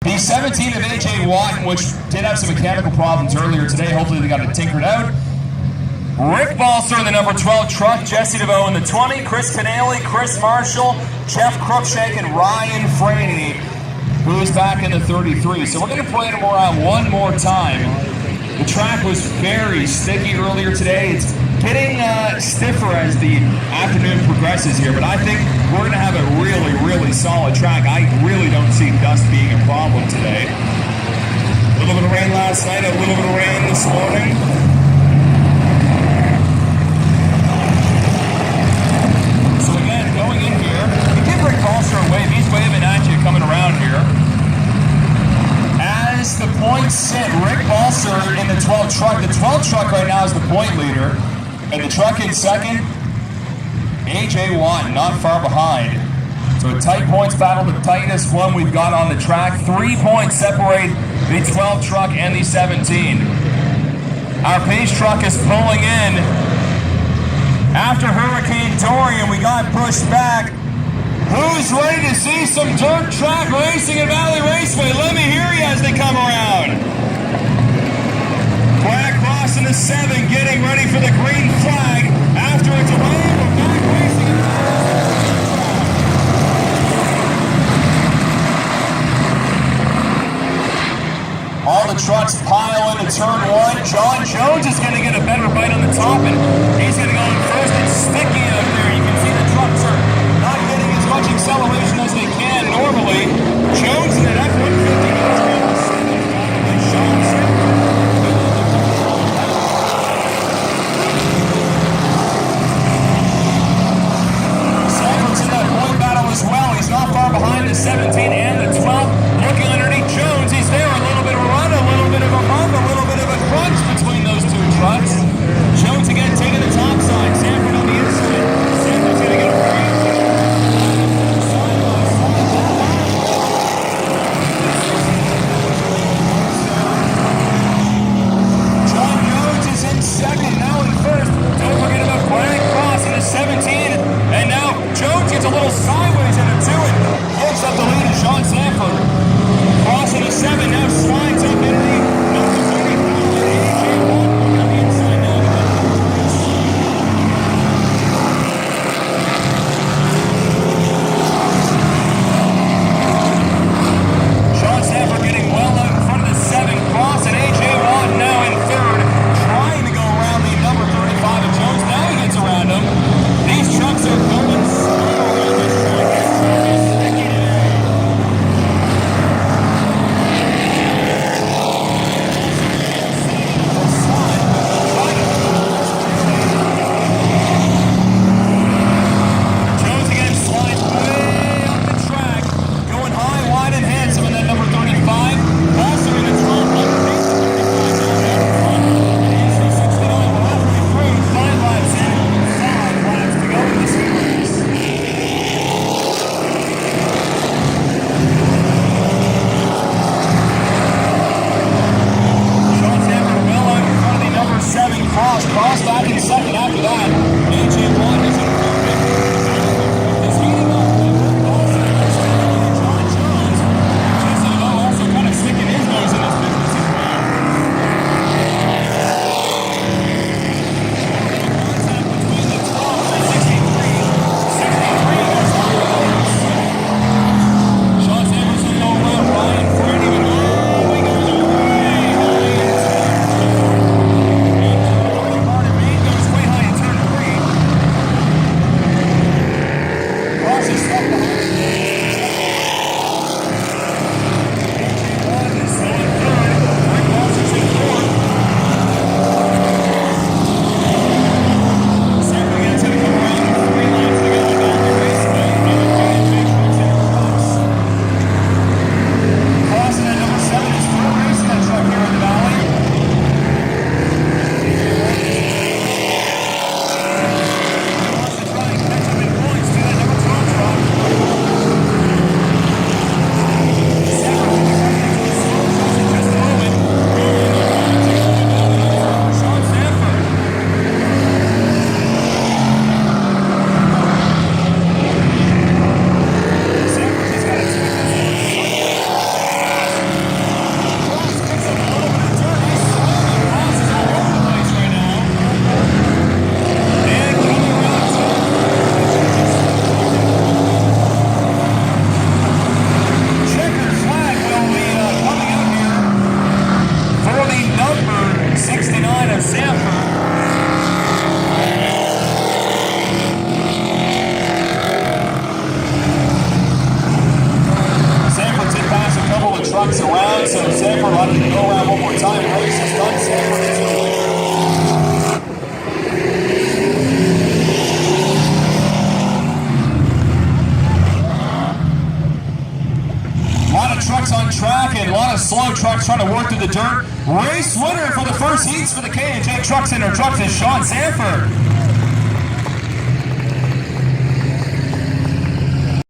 The 17 of AJ Watt, which did have some mechanical problems earlier today. Hopefully they got it tinkered out. Rick Balser in the number 12 truck, Jesse DeVoe in the 20, Chris Canale, Chris Marshall, Jeff Cruikshank, and Ryan Franey, who is back in the 33. So we're going to play them around one more time. The track was very sticky earlier today. It's getting stiffer as the afternoon progresses here, but I think we're going to have a really, really solid track. I really don't see dust being a problem today. A little bit of rain last night, a little bit of rain this morning. He's waving at you coming around here. As the points sit, Rick Balser in the 12 truck. The 12 truck right now is the point leader. And the truck in second, AJ Watt not far behind. So a tight points battle, the tightest one we've got on the track. 3 points separate the 12 truck and the 17. Our pace truck is pulling in. After Hurricane Dorian, we got pushed back. Who's ready to see some dirt track racing at Valley Raceway? Let me hear you as they come around. Brad Cross in the 7 getting ready for the green flag. After a delay, we're back racing at all the trucks pile into turn 1. John Jones is going to get a better bite on the top, and he's going to go in first. It's sticky out there. You can see the trucks are not getting as much acceleration as they can normally. Jones in an F-150 Sanford's in that point battle as well. He's not far behind the 17 and the 12. Looking underneath Jones, he's there. A little bit of a run, a little bit of a bump, a little bit of a crunch between those two trucks. Jones again taking the top side. Sanford on the inside. Sanford's going to get a break. trucks around, so Sanford will have to go around one more time. Race is done. Sanford is the leader. A lot of trucks on track and a lot of slow trucks trying to work through the dirt. Race winner for the first heats for the K&J Truck Center trucks is Sean Sanford.